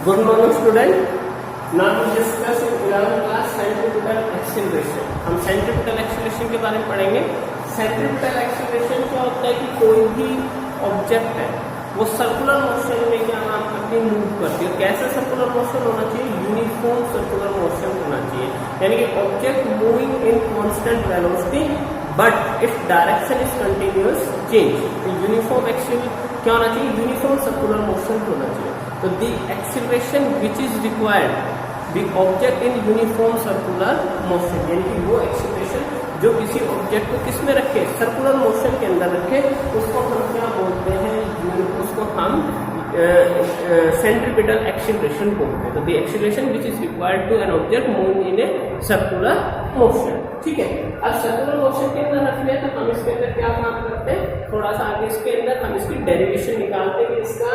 Good morning student. Now we discuss in 11th class centripetal acceleration. हम centripetal acceleration के बारे में पढ़ेंगे. Centripetal acceleration क्या होता है कि कोई भी ऑब्जेक्ट है वो सर्कुलर मोशन में क्या नाम करती है, मूव करती है. कैसे सर्कुलर मोशन होना चाहिए? यूनिफॉर्म सर्कुलर मोशन होना चाहिए. यानी कि object moving in constant velocity but its direction is continuous change. Uniform एक्सिल क्या होना चाहिए? यूनिफॉर्म सर्कुलर मोशन होना चाहिए. तो the acceleration which is required the object in uniform circular motion, यानी कि वो एक्सीलरेशन जो किसी ऑब्जेक्ट को किस में रखे, सर्कुलर मोशन के अंदर रखे, उसको हम क्या बोलते हैं? उसको हम सेंट्रीपिटल एक्सीलरेशन बोलते हैं. तो the acceleration which is required to an object moving in a circular motion. ठीक है. अब सर्कुलर मोशन के अंदर रखते हैं तो हम इसके अंदर क्या काम करते हैं? थोड़ा सा आगे इसके अंदर हम इसकी डेरिवेशन निकालते हैं कि इसका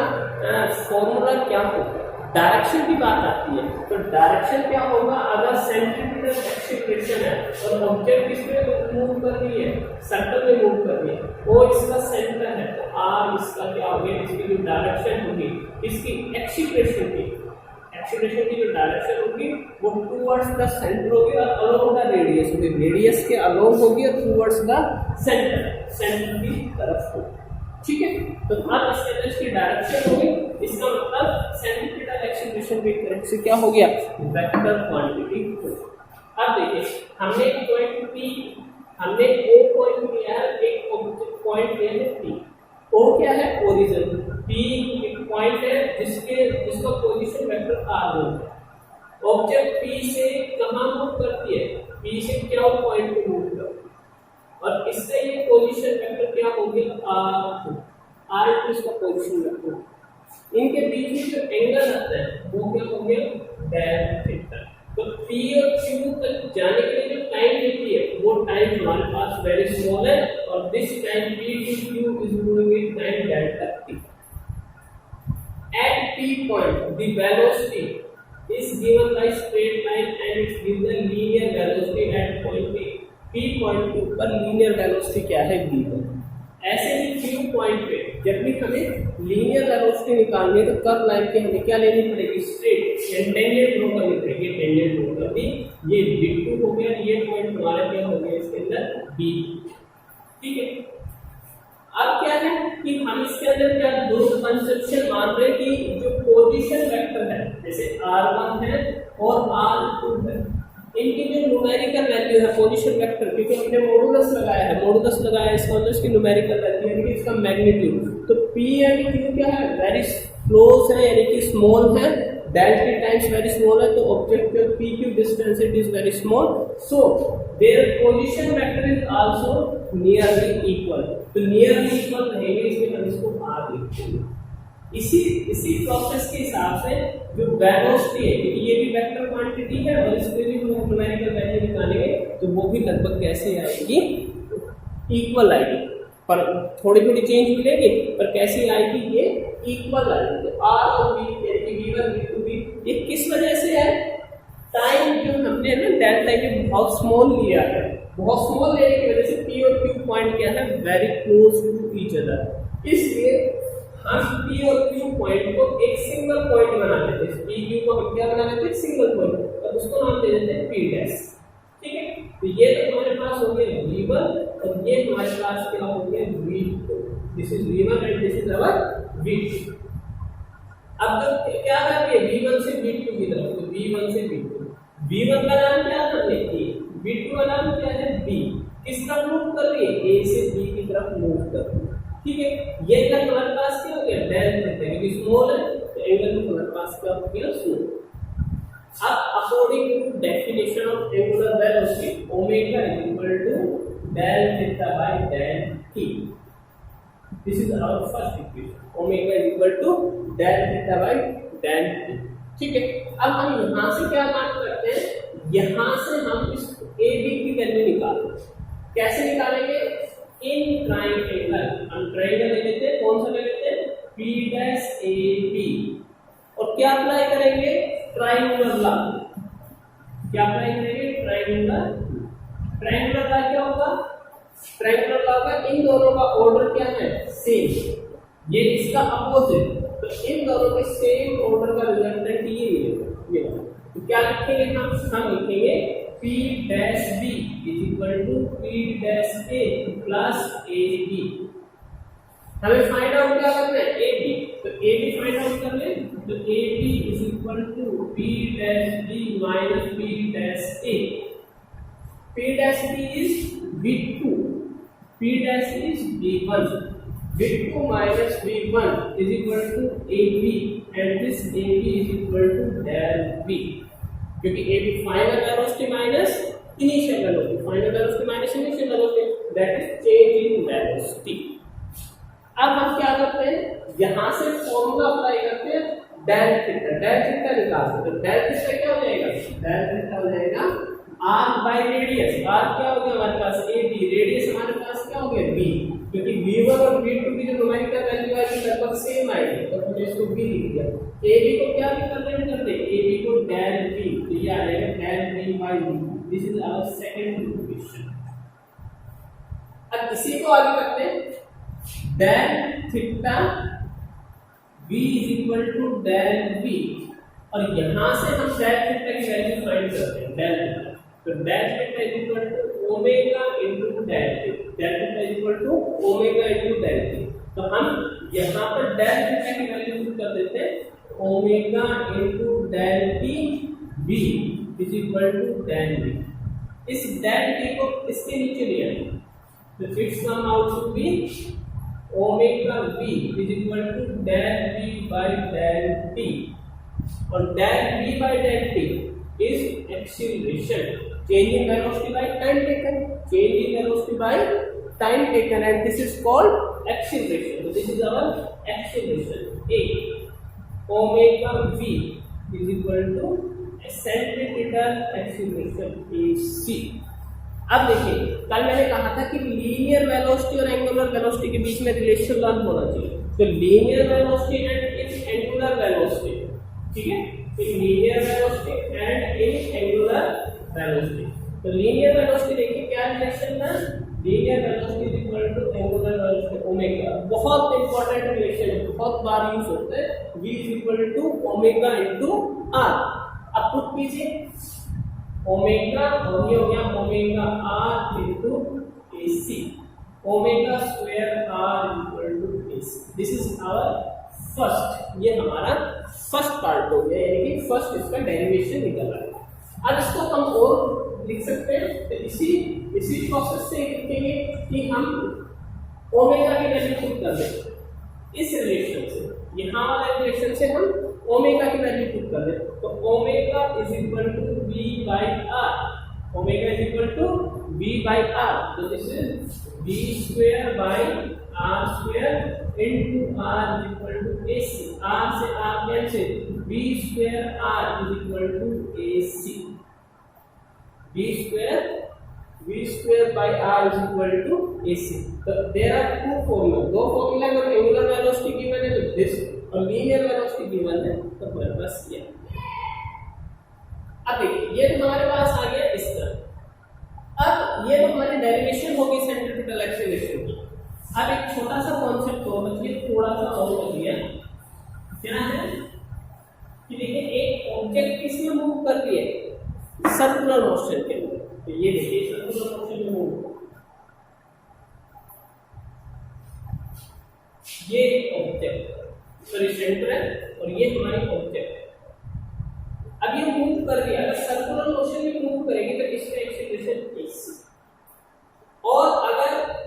फॉर्मूला क्या होगा. डायरेक्शन की बात आती है तो डायरेक्शन क्या होगा? अगर सेंट्रीपिटल एक्सीलरेशन है और ऑब्जेक्ट किसमें मूव कर रही है? सर्कल में मूव कर रही है, वो इसका सेंटर है, तो आर इसका क्या हो गया? इसकी जो डायरेक्शन होगी, इसकी एक्सीलरेशन की जो डायरेक्शन होगी वो टुवर्ड्स द सेंटर होगी और अलोंग द रेडियस होगी. रेडियस के अलोंग होगी और टुवर्ड्स द सेंटर की तरफ होगी. ठीक है. तो अब इसके अंदर इसकी डायरेक्शन होगी, इसका मतलब सेंट्रीपिटल एक्सीलरेशन भी तरह से क्या हो गया? Vector quantity. अब देखिए हमने पॉइंट P, हमने O पॉइंट लिया है, एक ऑब्जेक्ट पॉइंट लिया है P. O क्या है? ओरिजिन. P एक पॉइंट है जिसका पोजीशन वेक्टर r है. ऑब्जेक्ट P से कहां मूव करती है? P से क्या पॉइंट पे मूव करती है और इससे ये पोजीशन वेक्टर क्या हो गया? r इसका पोजीशन वेक्टर. इनके बीच में जो एंगल आता है वो क्या हो गया? tan theta. तो P और Q तक जाने के लिए जो टाइम लेती है वो टाइम हमारे पास वेरी स्मॉल है और this time P to Q is moving with time delta t. At P point the velocity is given by straight line and it gives the linear velocity at point A. P point के ऊपर linear velocity क्या है? v1. ऐसे ही Q point पे जब भी हमें linear velocity निकालनी है तो कर्व लाइन की हमें क्या लेनी पड़ेगी? स्ट्रेट टेंजेंट ड्रॉ करनी पड़ेगी. टेंजेंट ड्रॉ कर दी, ये v2 हो गया, ये पॉइंट हमारा क्या हो गया इसके अंदर? b. ठीक है. अब क्या है कि हम इसके अंदर क्या दो कंसेप्शन मान रहे हैं कि जो पोजीशन वेक्टर है जैसे r1 है और r2 है, इनकी जो न्यूमेरिकल वैल्यू है पोजीशन वेक्टर, क्योंकि हमने मॉडुलस लगाया है, इसका मतलब इसकी न्यूमेरिकल वैल्यू यानी कि इसका मैग्नीट्यूड. तो p एंड q क्या है? वेरी क्लोज है, यानी कि स्मॉल है. डेल्टा टाइम्स वेरी स्मॉल है, तो ऑब्जेक्ट का p q distance it is very small. So their position vector is also nearly equal. तो नियरली इक्वल रहेंगे, इसमें हम इसको r लिखते हैं. इसी प्रोसेस के हिसाब से जो वेलोसिटी है, क्योंकि ये भी वेक्टर क्वांटिटी है और इसके भी हम न्यूमेरिकल वैल्यू निकालेंगे तो वो भी लगभग कैसे आएगी? इक्वल आएगी, पर थोड़ी थोड़ी चेंज मिलेगी, पर कैसी आएगी? ये इक्वल आएगी. तो r और v यानी कि v1 v2 v ये किस वजह से है? टाइम जो हमने ना डेल्टा के बहुत स्मॉल लिया है, बहुत स्मॉल लेने की वजह से p और q पॉइंट क्या है? Very close to each other. इसलिए हम P और Q पॉइंट को एक सिंगल पॉइंट बना लेते हैं. P Q को हम क्या बना लेते हैं? सिंगल पॉइंट, और उसको नाम दे देते हैं P डैश. ठीक है. तो ये तो हमारे पास हो गया V1 और ये हमारे पास क्या हो गया? V2. This is V1 and this is our V2. अब जब क्या कर रही है V1 से V2 की तरफ, तो V1 से V2. V1 का नाम क्या है? A. V2 का नाम क्या है? B. किस तरफ मूव कर रही है? A से B की तरफ मूव कर रही है. ठीक है. ये एंगल हमारे पास क्या हो गया? डेल थीटा, क्योंकि स्मॉल है तो एंगल हमारे पास क्या हो गया? स्मॉल. अब according to definition of angular velocity omega is equal to del theta by del t. This is our first equation. Omega is equal to del theta by del t. ठीक है. अब हम यहां से क्या काम करते हैं? यहां से हम इस ab की वैल्यू निकालते हैं. कैसे निकालेंगे? In triangle. हम ट्रायंगल ले लेते हैं. कौन सा ले लेते हैं? P dash AB. और क्या अप्लाई करेंगे? Triangular law. क्या अप्लाई करेंगे? ट्रायंगुलर. ट्रायंगुलर लॉ क्या होगा? ट्रायंगुलर लॉ का इन दोनों का ऑर्डर क्या है? सेम. ये इसका अपोजिट. तो इन दोनों के सेम ऑर्डर का रिजल्टेंट ये वाला। तो क्या लिखेंगे हम लिखेंगे P dash B is equal to P dash A plus AB। हमें फाइंड आउट क्या करना है, AB। तो AB फाइंड आउट कर ले, तो AB is equal to P dash B minus P dash A। P dash B is V2, P dash is V1, V2 minus V1 is equal to AB and this AB is equal to del V, क्योंकि AB final velocity minus initial velocity, final velocity minus initial velocity, that is change in velocity। अब हम क्या करते हैं, यहाँ से formula apply करते हैं डेल थीटा निकालते हैं। डेल थीटा क्या हो जाएगा, डेल थीटा हो जाएगा r बाय रेडियस। r क्या हो गया हमारे पास AB, रेडियस हमारे पास क्या हो गया b, क्योंकि v1 और v2 की जो न्यूमेरिकल वैल्यू है लगभग सेम आएगी, तो हमने इसको b लिख दिया। AB को क्या रिप्रेजेंट करते हैं, AB को डेल v, तो ये आ जाएगा del v by v। This is our second equation. अब इसी को आगे करते हैं, del theta v is equal to del v, और यहां से हम डेल थीटा की वैल्यू फाइंड करते हैं, डेल थीटा। तो del theta is equal to omega into del theta, del theta is equal to omega into del theta. तो हम यहां पर डेल थीटा की वैल्यू पुट कर देते हैं, omega into del T v is equal to del v। इस del T को इसके नीचे ले आएंगे, तो its come out to be omega v is equal to del v by del t, और del v by del t is acceleration, change in velocity by time taken, change in velocity by time taken, and this is called acceleration. So this is our acceleration A, omega v is equal to centripetal acceleration AC। अब देखिए, कल मैंने कहा था कि linear velocity और angular velocity के बीच में रिलेशन लर्न होना चाहिए। तो linear velocity and its angular velocity, ठीक है, linear velocity and in angular velocity. तो लीनियर वेलोसिटी देखिए क्या रिलेशन है, linear velocity is equal to angular velocity omega. बहुत इंपॉर्टेंट रिलेशन है, बहुत बार यूज होता है, v is equal to omega into r। अब पुट कीजिए ओमेगा, और ये हो गया omega r into ac, omega square r equal to ac। This is our first, ये हमारा फर्स्ट पार्ट हो गया, यानी कि फर्स्ट इसका डेरिवेशन निकल रहा है। अब इसको हम और लिख सकते हैं, तो इसी प्रोसेस से लिखेंगे कि हम ओमेगा की वैल्यू पुट कर दें इस रिलेशन से, यहाँ वाले रिलेशन से हम ओमेगा की वैल्यू पुट कर दें। तो omega is equal to v by r, omega is equal to v by r, तो this is v square by r square into r is equal to AC, r से r cancel, v square r is equal to AC, v square by r is equal to AC। तो there are two formula, दो formula, अगर angular velocity given है तो this, और linear velocity given है तो बस ये। अब देखिए, ये हमारे पास आ गया इस तरह। अब ये हमारी डेरिवेशन होगी सेंट्रिपिटल एक्सीलरेशन की। अब एक छोटा सा कॉन्सेप्ट और बच्चे थोड़ा सा और कर दिया, क्या है कि देखिए एक ऑब्जेक्ट किसमें मूव कर रही है, सर्कुलर मोशन के अंदर। तो ये देखिए सर्कुलर मोशन में मूव, ये ऑब्जेक्ट सॉरी सेंटर है और ये हमारी ऑब्जेक्ट। अब ये मूव कर रही है, अगर सर्कुलर मोशन में मूव करेगी तो इसका एक्सीलरेशन AC, और अगर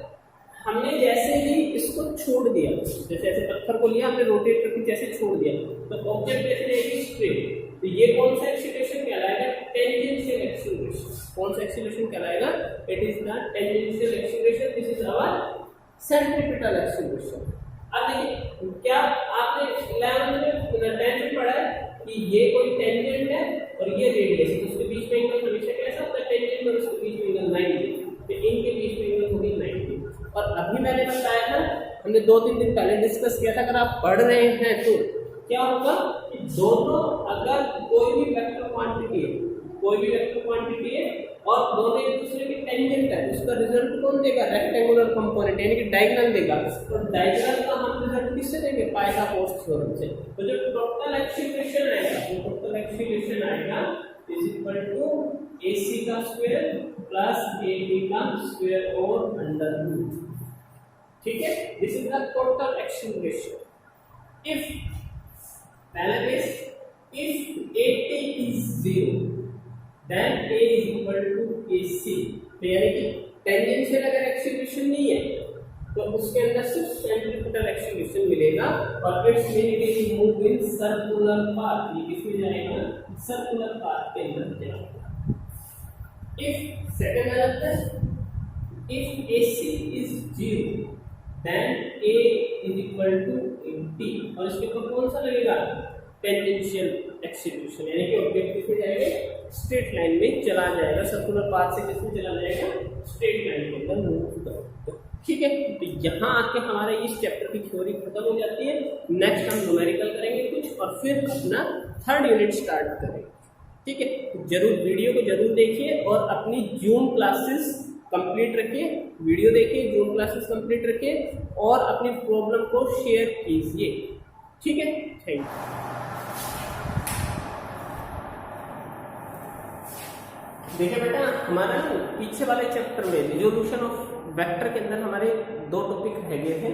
हमने जैसे ही इसको छोड़ दिया, जैसे ऐसे पत्थर को लिया हमने रोटेट करके जैसे छोड़ दिया, तो ऑब्जेक्ट जैसे रहेगी स्ट्रेट। तो ये कौन सा एक्सीलरेशन कहलाएगा, टेंजेंशियल एक्सीलरेशन। कौन सा एक्सीलरेशन कहलाएगा, it is the tangential acceleration, this is our centripetal acceleration. अब देखिए, क्या आपने 11th में 10th में पढ़ा है कि ये कोई टेंजेंट है और ये रेडियस है, उसके बीच में एंगल हमेशा कैसा होता है, टेंजेंट और उसके बीच में एंगल 90, तो इनके बीच में एंगल होगी 90। और अभी मैंने बताया था, हमने 2-3 दिन पहले डिस्कस किया था, अगर आप पढ़ रहे हैं तो क्या होगा कि दोनों, अगर कोई भी वेक्टर क्वांटिटी है और दोनों एक दूसरे के टेंजेंट है, उसका रिजल्ट कौन देगा, रेक्टेंगुलर कंपोनेंट यानी कि डायगोनल देगा। तो डायगोनल का हम रिजल्ट किससे देंगे, पाइथागोरस थ्योरम से। तो जो टोटल एक्सीलरेशन आएगा, वो टोटल एक्सीलरेशन आएगा इज इक्वल टू AC का स्क्वायर प्लस AB का स्क्वायर और अंडर रूट। ठीक है, this is the total acceleration. If पहला case, if AT is 0 then A is equal to AC। तो यानी कि टेंजेंशियल अगर एक्सीलरेशन नहीं है तो उसके अंदर सिर्फ सेंट्रीपिटल एक्सीलरेशन मिलेगा और it's meaning is move in circular path. ये किसमें जाएगा, सर्कुलर पाथ के अंदर जाएगा। इफ सेकंड आ जाता है, if AC is 0 then A is equal to AT और इसके ऊपर कौन सा लगेगा, टेंजेंशियल एक्सीलरेशन, यानी कि ऑब्जेक्ट किसमें जाएगा, स्ट्रेट लाइन में चला जाएगा, सर्कुलर पाथ से किसमें चला जाएगा, स्ट्रेट लाइन के अंदर मूव करेगा। ठीक है, तो यहाँ आके हमारे इस चैप्टर की थ्योरी खत्म हो जाती है। नेक्स्ट हम न्यूमेरिकल करेंगे कुछ और फिर अपना थर्ड यूनिट स्टार्ट करेंगे। ठीक है, जरूर वीडियो को जरूर देखिए और अपनी जूम क्लासेस कंप्लीट रखिए, वीडियो देखिए, जूम क्लासेस कंप्लीट रखिए और अपनी प्रॉब्लम को शेयर कीजिए। ठीक है, थैंक यू। देखिए बेटा, हमारा पीछे वाले चैप्टर में रिजोल्यूशन ऑफ वेक्टर के अंदर हमारे दो टॉपिक रह गए थे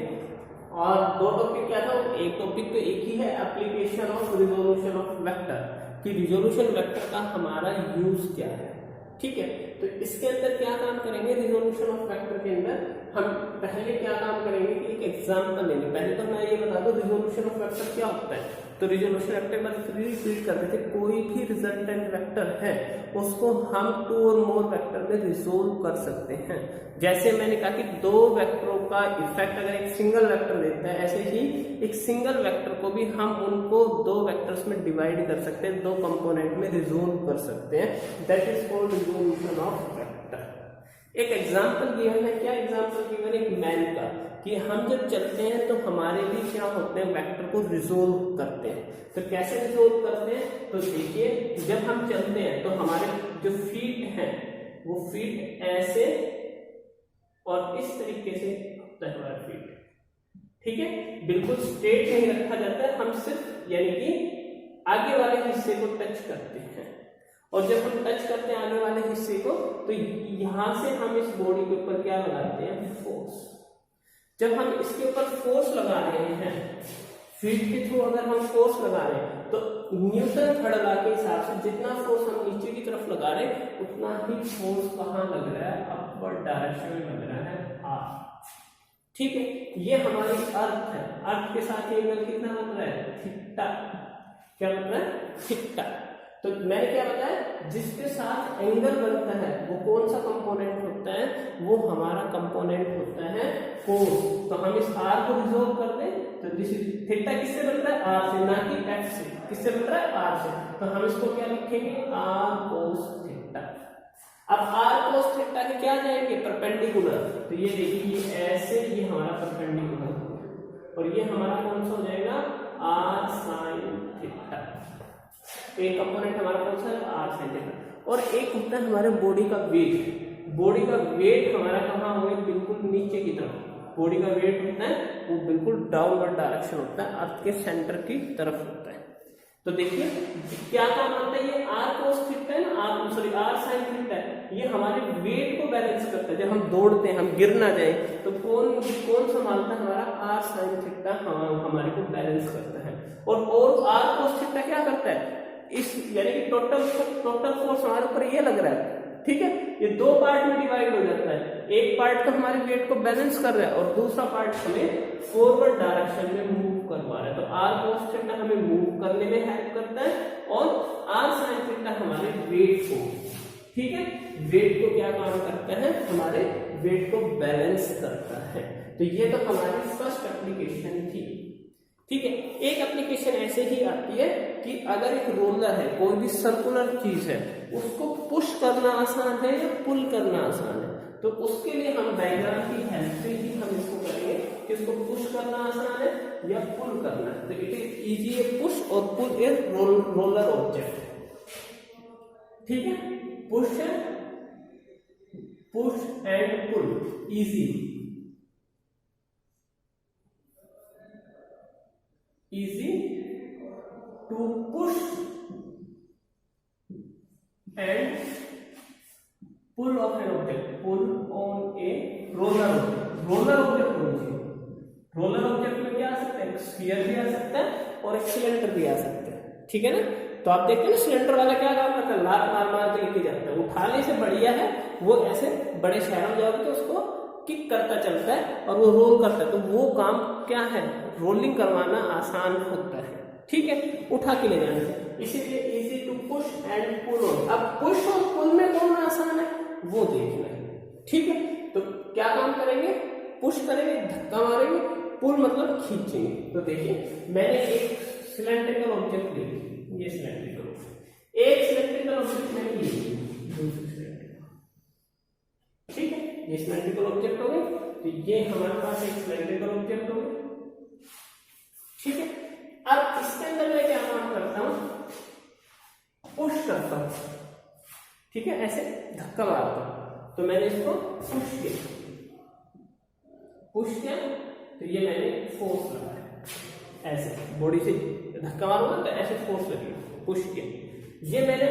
और दो टॉपिक क्या था, एक टॉपिक तो एक ही है, application of resolution of vector, कि रिजोल्यूशन वेक्टर का हमारा यूज क्या है। ठीक है, तो इसके अंदर क्या काम करेंगे, रिजोल्यूशन ऑफ वेक्टर के अंदर हम पहले क्या काम करेंगे कि एक एग्जांपल लेंगे। पहले तो मैं ये बता दूं रिजोल्यूशन ऑफ वेक्टर क्या होता है। तो रिजोल्यूशन वेक्टर में रिपीट करते थे, कोई भी रिजल्टेंट वेक्टर है उसको हम 2 और मोर वेक्टर में रिजोल्व कर सकते हैं। जैसे मैंने कहा कि 2 वेक्टरों का इफेक्ट अगर एक सिंगल वेक्टर देता है, ऐसे ही एक सिंगल वेक्टर को भी हम उनको 2 वेक्टर्स में डिवाइड कर सकते हैं, 2 कंपोनेंट में रिजोल्व कर सकते हैं। That is called resolution of vector. एक एग्जांपल गिवन है, क्या एग्जांपल गिवन है, एक मैन का, कि हम जब चलते हैं तो हमारे भी क्या होते हैं, वेक्टर को रिजोल्व करते हैं। तो कैसे रिजोल्व करते हैं, तो देखिए जब हम चलते हैं तो हमारे जो फीट हैं वो फीट ऐसे और इस तरीके से होता है हमारा फीट। ठीक है, बिल्कुल स्ट्रेट नहीं रखा जाता है, हम सिर्फ यानी कि आगे वाले हिस्से को टच करते हैं और जब हम टच करते हैं आगे वाले हिस्से को तो यहां से हम इस बॉडी के ऊपर क्या लगाते हैं, फोर्स। जब हम इसके ऊपर फोर्स लगा रहे हैं, फीट के थ्रू अगर हम फोर्स लगा रहे हैं तो न्यूटन थर्ड लॉ के हिसाब से जितना फोर्स हम नीचे की तरफ लगा रहे हैं उतना ही फोर्स कहाँ लग रहा है, अपवर्ड डायरेक्शन में लग रहा है, आर। ठीक है, ये हमारी अर्थ है, अर्थ के साथ ये एंगल कितना बन रहा है, थीटा। क्या बन रहा है, थीटा। तो मैंने क्या बताया, जिसके साथ एंगल बनता है वो कौन सा कंपोनेंट होता है, वो हमारा कंपोनेंट होता है कोस। तो हम इस आर को रिजोल्व कर दें तो दिस इज थीटा किससे बन रहा है, आर से, ना कि एफ से। किससे बन रहा है, आर से। तो हम इसको क्या लिखेंगे, आर कोस थीटा। अब आर कोस थीटा के क्या जाएंगे, परपेंडिकुलर। तो ये देखिए ऐसे, ये हमारा परपेंडिकुलर और ये हमारा कौन सा हो जाएगा, आर साइन थीटा। तो एक कंपोनेंट हमारा कौन सा है, आर साइन थीटा। और एक होता है हमारे बॉडी का वेट। बॉडी का वेट हमारा कहाँ होगा, बिल्कुल नीचे की तरफ। बॉडी का वेट होता है वो बिल्कुल डाउनवर्ड डायरेक्शन होता है, अर्थ के सेंटर की तरफ होता है। तो देखिए क्या काम आता है, ये आर कोस थीटा है ना, आर साइन थीटा है, ये हमारे वेट को बैलेंस करता है। जब हम दौड़ते हैं, हम गिर ना जाए तो कौन संभालता है, हमारा आर साइन थीटा हमारे को बैलेंस करता है। और आर कोस थीटा क्या करता है, इस यानी कि टोटल फोर्स हमारे ऊपर ये लग रहा है। ठीक है, ये 2 पार्ट में डिवाइड हो जाता है, एक पार्ट तो हमारे वेट को बैलेंस कर रहा है और दूसरा पार्ट हमें फॉरवर्ड डायरेक्शन में मूव करवा रहा है। तो आर कोस थीटा हमें मूव करने में हेल्प करता है और आर साइन थीटा हमारे वेट को, ठीक है, वेट को क्या काम करता है, हमारे वेट को बैलेंस करता है। तो ये तो हमारी फर्स्ट एप्लीकेशन थी। ठीक है, एक एप्लीकेशन ऐसे ही आती है कि अगर एक रोलर है, कोई भी सर्कुलर चीज है, उसको पुश करना आसान है या पुल करना आसान है, तो उसके लिए हम डायग्राम की हेल्प से ही हम इसको करेंगे कि इसको पुश करना आसान है या पुल करना है। तो it is easy a push और पुल ए रोलर ऑब्जेक्ट। ठीक है, push and pull easy. easy to push and pull of an object, pull on a roller object, roller object होनी चाहिए। रोलर ऑब्जेक्ट में क्या आ सकता है, स्फीयर भी आ सकता है और एक सिलेंडर भी आ सकता है, ठीक है ना। तो आप देखते हैं ना सिलेंडर वाला क्या काम करता है, लात मार मार के लेके जाता है, उठाने से बढ़िया है वो ऐसे बड़े शहरों में जाओगे तो उसको किक करता चलता है और वो रोल करता है, तो वो काम क्या है, रोलिंग करवाना आसान होता है, ठीक है, उठा के ले जाना है। इसीलिए easy to push and pull on. अब पुश और पुल में कौन आसान है वो देखना है, ठीक है। तो क्या काम करेंगे, पुश करेंगे, धक्का मारेंगे, पुल मतलब खींचेंगे। तो देखिए मैंने एक सिलेंड्रिकल ऑब्जेक्ट ले लिया, ये सिलेंड्रिकल, एक सिलेंड्रिकल ऑब्जेक्ट मैंने ले लिया, दूसरी सिलेंड्रिकल, ठीक है, ये सिलेंड्रिकल ऑब्जेक्ट हो गए। तो ये हमारे पास एक सिलेंड्रिकल ऑब्जेक्ट हो गया, ठीक है। अब इसके अंदर मैं क्या काम करता हूं, पुश करता हूं, ठीक है, ऐसे धक्का मारता हूं। तो मैंने इसको पुश किया, तो ये मैंने फोर्स लगाया, ऐसे बॉडी से धक्का मारूंगा तो ऐसे फोर्स लगेगा, पुश किया। ये मैंने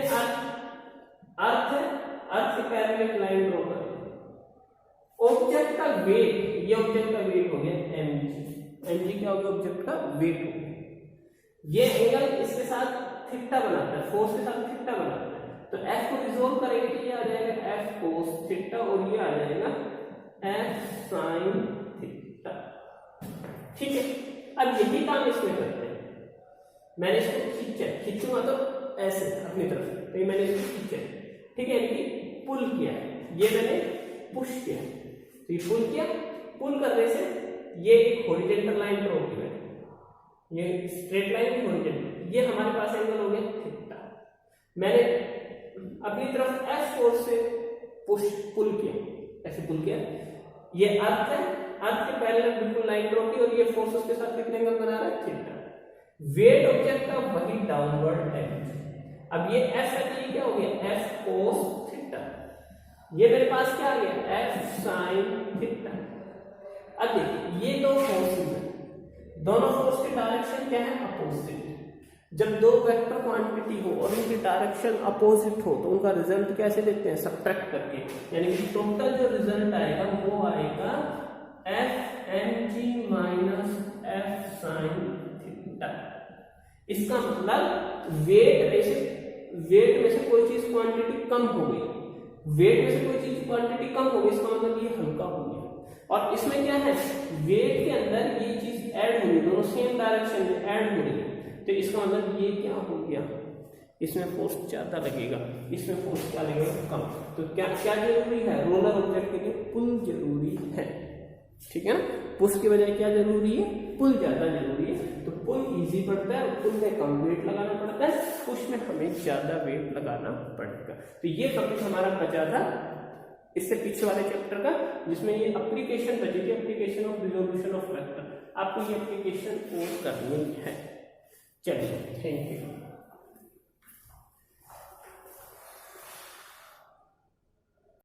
अर्थ से पैरेलल एक लाइन ड्रॉ कर, ऑब्जेक्ट का वेट, ये ऑब्जेक्ट का वेट हो गया mg क्या हो गया, ऑब्जेक्ट का वेट हो गया। ये एंगल इसके साथ थीटा बनाता है, फोर्स के साथ थीटा बनाता है, तो f को रिजोल्व करेंगे तो ये आ जाएगा f cos थीटा और ये आ जाएगा f sin थीटा, ठीक है। अब यही काम इसमें करते हैं, मैंने इसको खींचूंगा तो ऐसे अपनी तरफ, तो ये मैंने इसको खींचा, ठीक है, यानी पुल किया, ये मैंने पुश किया, तो ये पुल किया, पुल करने से ये एक हॉरिजॉन्टल लाइन ड्रॉ की है, ये स्ट्रेट लाइन हॉरिजॉन्टल, ये हमारे पास एंगल हो गया थीटा। मैंने अपनी तरफ f फोर्स से पुल किया, ऐसे पुल किया, ये अर्थ है, अर्थ के पैरेलल बिल्कुल लाइन ड्रॉ की और ये फोर्स उसके साथ कितने एंगल बना रहा है, थीटा। वेट ऑब्जेक्ट का वही डाउनवर्ड है। अब ये f है तो ये क्या हो गया, f cos थीटा, ये मेरे पास क्या आ गया, f sin थीटा। अब देखिए ये दो फोर्सेस हैं, दोनों फोर्स की डायरेक्शन क्या है, अपोजिट। जब दो वेक्टर क्वांटिटी हो और उनकी डायरेक्शन अपोजिट हो तो उनका रिजल्ट कैसे देखते हैं, सब्ट्रैक्ट करके, यानी कि टोटल जो रिजल्ट आएगा वो आएगा f mg minus f sin theta. इसका मतलब वेट में से कोई चीज क्वांटिटी कम हो गई, वेट में से कोई चीज क्वांटिटी कम हो गई, इसका मतलब ये हल्का हो गया। और इसमें क्या है, वेट के अंदर ये चीज ऐड हो गई, दोनों सेम डायरेक्शन में ऐड हो रही है, तो इसका मतलब ये क्या हो गया, इसमें फोर्स ज्यादा लगेगा, इसमें फोर्स क्या लगेगा, कम। तो क्या क्या जरूरी है, रोलर ऑब्जेक्ट के लिए पुल जरूरी है, ठीक है ना। पुश की बजाय क्या जरूरी है, पुल ज्यादा जरूरी है। तो पुल इजी पड़ता है, पुल में कम वेट लगाना पड़ता है, पुश में हमें ज्यादा वेट लगाना पड़ेगा। तो ये टॉपिक हमारा बचा था इससे पीछे वाले चैप्टर का, जिसमें ये एप्लीकेशन बची थी, application of resolution of vector. आपको ये एप्लीकेशन कोर्स करनी है। चलिए, थैंक यू।